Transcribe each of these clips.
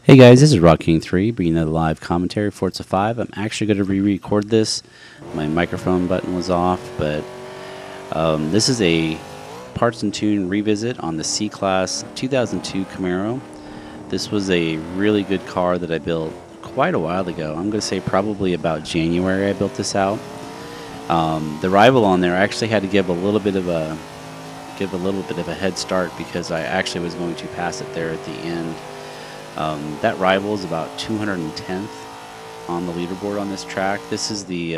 Hey guys, this is Rock King 3 bringing a live commentary for Forza 5. I'm actually going to re-record this. My microphone button was off, but this is a parts and tune revisit on the C Class 2002 Camaro. This was a really good car that I built quite a while ago. I'm going to say probably about January I built this out. The rival on there, I actually had to give a little bit of a head start because I actually was going to pass it there at the end. That rival is about 210th on the leaderboard on this track. This is the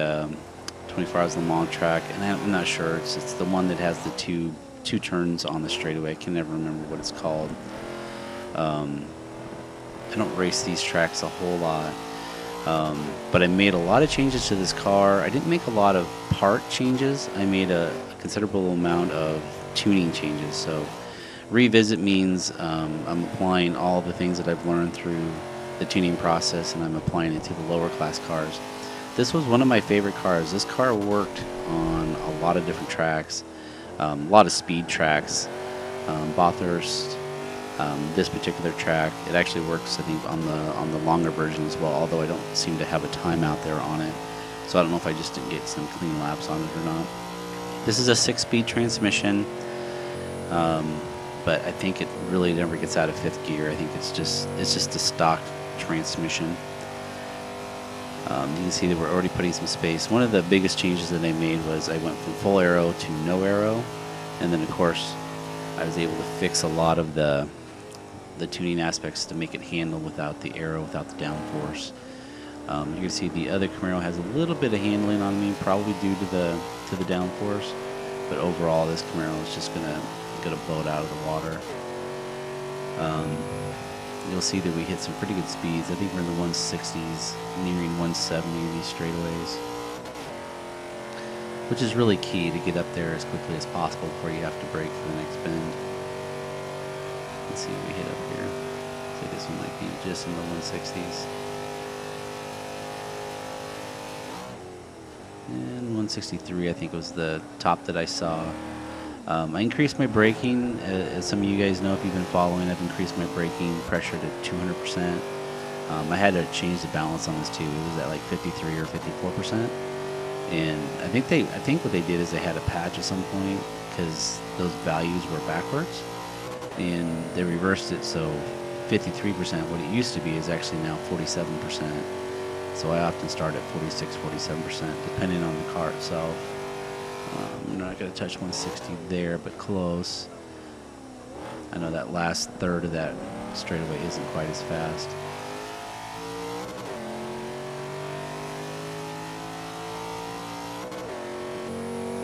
24 Hours Le Mans track, and I'm not sure. It's the one that has the two turns on the straightaway. I can never remember what it's called. I don't race these tracks a whole lot, but I made a lot of changes to this car. I didn't make a lot of part changes. I made a considerable amount of tuning changes. So revisit means I'm applying all the things that I've learned through the tuning process, and I'm applying it to the lower class cars. This was one of my favorite cars. This car worked on a lot of different tracks, a lot of speed tracks, Bathurst, this particular track. It actually works, I think, on the longer version as well, although I don't seem to have a time out there on it. So I don't know if I just didn't get some clean laps on it or not. This is a 6-speed transmission. But I think it really never gets out of 5th gear. I think it's just a stock transmission. You can see that we're already putting some space. One of the biggest changes that I made was I went from full aero to no aero, and then of course I was able to fix a lot of the tuning aspects to make it handle without the aero, without the downforce. You can see the other Camaro has a little bit of handling on me, probably due to the downforce, but overall this Camaro is just gonna blow it out of the water. You'll see that we hit some pretty good speeds. I think we're in the 160s, nearing 170 these straightaways, which is really key to get up there as quickly as possible before you have to brake for the next bend. Let's see what we hit up here. So this one might be just in the 160s. And 163 I think was the top that I saw. I increased my braking. As some of you guys know, if you've been following, I've increased my braking pressure to 200%. I had to change the balance on this too. It was at like 53 or 54%. And I think what they did is they had a patch at some point because those values were backwards, and they reversed it. So 53%, what it used to be, is actually now 47%. So I often start at 46, 47%, depending on the car itself. I'm not going to touch 160 there, but close. I know that last third of that straightaway isn't quite as fast.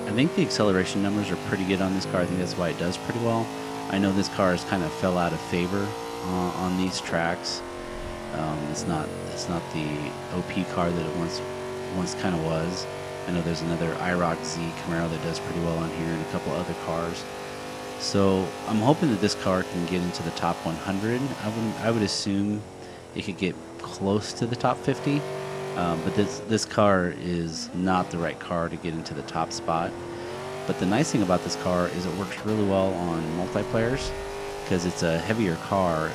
I think the acceleration numbers are pretty good on this car. I think that's why it does pretty well. I know this car has kind of fell out of favor on these tracks. It's not the OP car that it once kind of was. I know there's another IROC Z Camaro that does pretty well on here, and a couple other cars. So I'm hoping that this car can get into the top 100. I would assume it could get close to the top 50, but this car is not the right car to get into the top spot. But the nice thing about this car is it works really well on multiplayers because it's a heavier car,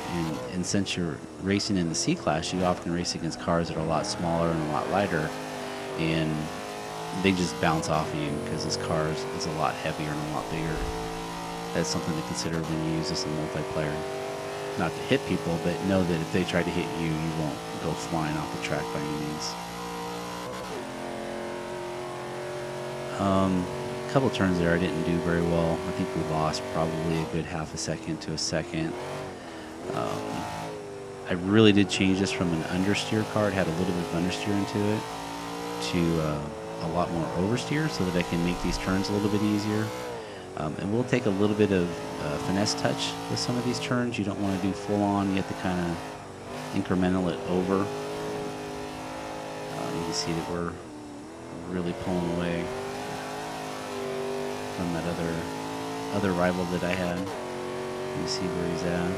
and since you're racing in the C Class, you often race against cars that are a lot smaller and a lot lighter, and they just bounce off of you because this car is a lot heavier and a lot bigger. That's something to consider when you use this in multiplayer. Not to hit people, but know that if they try to hit you, you won't go flying off the track by any means. A couple turns there I didn't do very well. I think we lost probably a good half a second to a second. I really did change this from an understeer car. It had a little bit of understeer into it to a lot more oversteer so that I can make these turns a little bit easier. And we'll take a little bit of finesse touch with some of these turns. You don't want to do full on. You have to kind of incremental it over. You can see that we're really pulling away from that other rival that I had. You can see where he's at.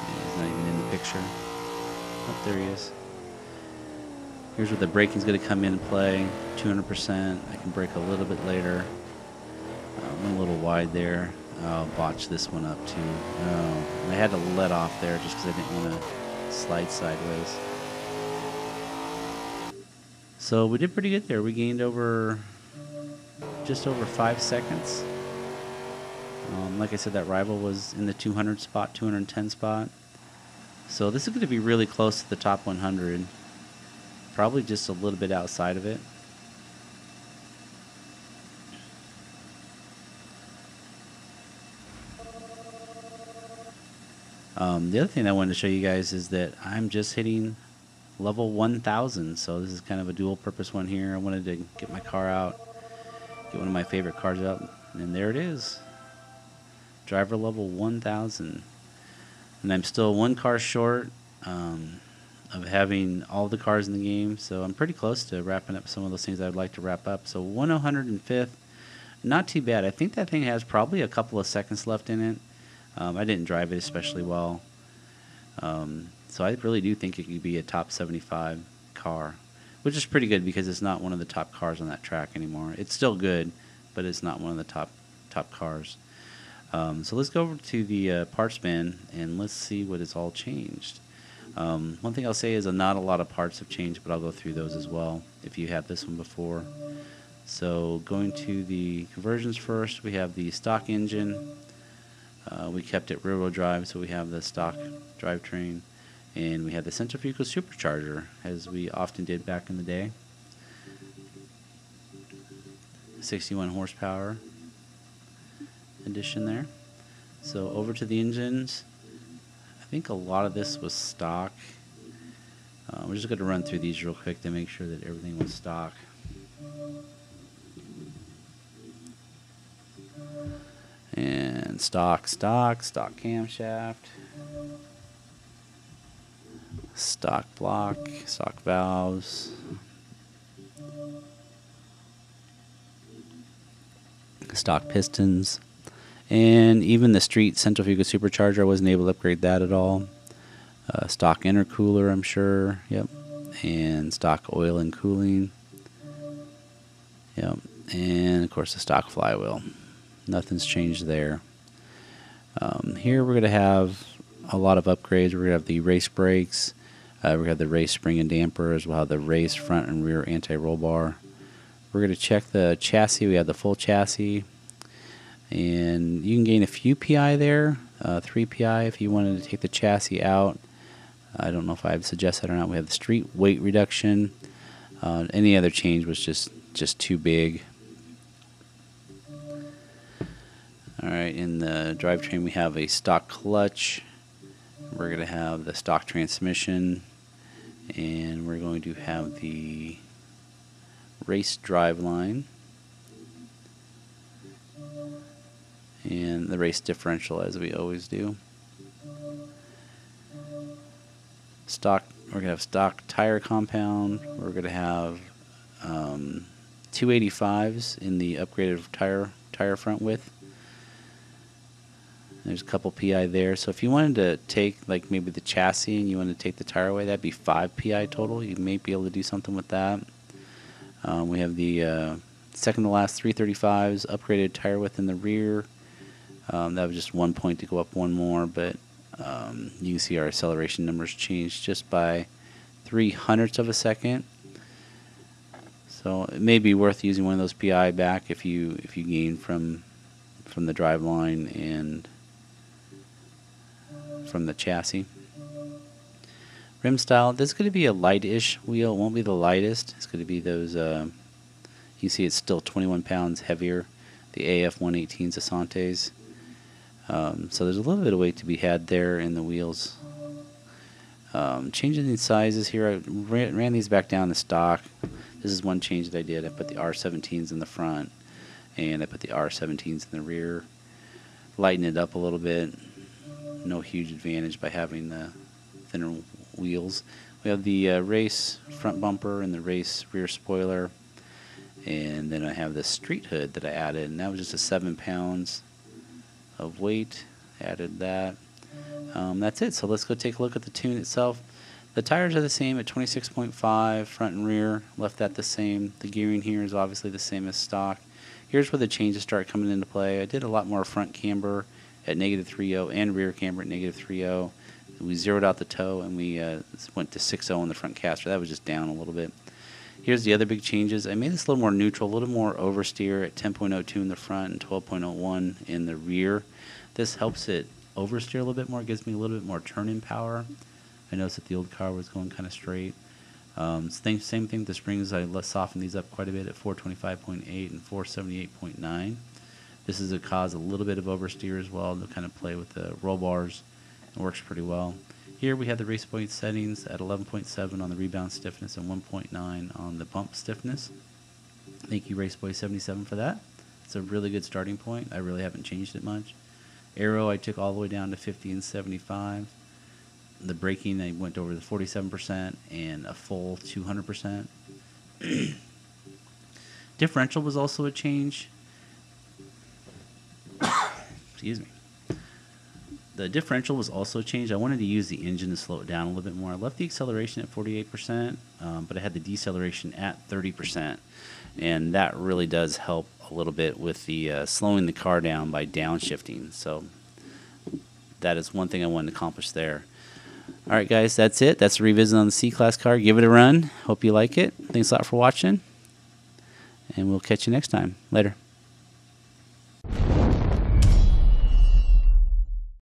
He's not even in the picture. Oh, there he is. Here's where the braking's going to come in play. 200%. I can brake a little bit later. I'm a little wide there. Oh, botched this one up too. Oh, I had to let off there just because I didn't want to slide sideways. So we did pretty good there. We gained just over 5 seconds. Like I said, that rival was in the 200 spot, 210 spot. So this is going to be really close to the top 100. Probably just a little bit outside of it. The other thing I wanted to show you guys is that I'm just hitting level 1000. So this is kind of a dual purpose one here. I wanted to get my car out, get one of my favorite cars out, and there it is. Driver level 1000. And I'm still one car short of having all the cars in the game, so I'm pretty close to wrapping up some of those things I'd like to wrap up. So 105th, not too bad. I think that thing has probably a couple of seconds left in it. I didn't drive it especially well. So I really do think it could be a top 75 car, which is pretty good because it's not one of the top cars on that track anymore. It's still good, but it's not one of the top cars. So let's go over to the parts bin and let's see what has all changed. One thing I'll say is not a lot of parts have changed, but I'll go through those as well if you had this one before. So going to the conversions first, we have the stock engine. We kept it rear-wheel drive, so we have the stock drivetrain. And we have the centrifugal supercharger, as we often did back in the day. 61 horsepower addition there. So over to the engines. I think a lot of this was stock. We're just going to run through these real quick to make sure that everything was stock. And stock camshaft, stock block, stock valves, stock pistons, and even the street centrifugal supercharger, I wasn't able to upgrade that at all. Stock intercooler, I'm sure, yep, and stock oil and cooling, yep, and of course the stock flywheel. Nothing's changed there. Here we're going to have a lot of upgrades. We're going to have the race brakes. We're going to have the race spring and dampers. We'll have the race front and rear anti-roll bar. We're going to check the chassis. We have the full chassis. And you can gain a few PI there, 3 PI if you wanted to take the chassis out. I don't know if I would suggest that or not. We have the street weight reduction. Any other change was just too big. Alright, in the drivetrain we have a stock clutch. We're going to have the stock transmission. And we're going to have the race drive line. And the race differential, as we always do. We're going to have stock tire compound. We're going to have 285s in the upgraded tire front width. There's a couple PI there. So if you wanted to take like maybe the chassis and you wanted to take the tire away, that'd be 5 PI total. You may be able to do something with that. We have the second to last 335s, upgraded tire width in the rear. That was just 1 point to go up one more, but you can see our acceleration numbers changed just by 0.03 of a second. So it may be worth using one of those PI back if you gain from the drive line and from the chassis. Rim style, this is going to be a light-ish wheel. It won't be the lightest. It's going to be those, you see it's still 21 pounds heavier, the AF 118s Asantes. So there's a little bit of weight to be had there in the wheels. Changing these sizes here, I ran these back down to stock. This is one change that I did. I put the R17s in the front and I put the R17s in the rear. Lighten it up a little bit. No huge advantage by having the thinner wheels. We have the race front bumper and the race rear spoiler. And then I have the street hood that I added, and that was just a 7 pounds of weight. Added that. That's it. So let's go take a look at the tune itself. The tires are the same at 26.5 front and rear. Left that the same. The gearing here is obviously the same as stock. Here's where the changes start coming into play. I did a lot more front camber at -3.0 and rear camber at -3.0. We zeroed out the toe and we went to 6.0 on the front caster. That was just down a little bit. Here's the other big changes. I made this a little more neutral, a little more oversteer at 10.02 in the front and 12.01 in the rear. This helps it oversteer a little bit more. It gives me a little bit more turn-in power. I noticed that the old car was going kind of straight. Same thing with the springs. I softened these up quite a bit at 425.8 and 478.9. This is cause a little bit of oversteer as well to kind of play with the roll bars. It works pretty well. Here we have the race point settings at 11.7 on the rebound stiffness and 1.9 on the bump stiffness. Thank you, Raceboy77, for that. It's a really good starting point. I really haven't changed it much. Aero I took all the way down to 50 and 75. The braking I went over the 47% and a full 200%. Differential was also a change. Excuse me. The differential was also changed. I wanted to use the engine to slow it down a little bit more. I left the acceleration at 48%, but I had the deceleration at 30%. And that really does help a little bit with the slowing the car down by downshifting. So that is one thing I wanted to accomplish there. All right, guys, that's it. That's a revisit on the C-Class car. Give it a run. Hope you like it. Thanks a lot for watching, and we'll catch you next time. Later.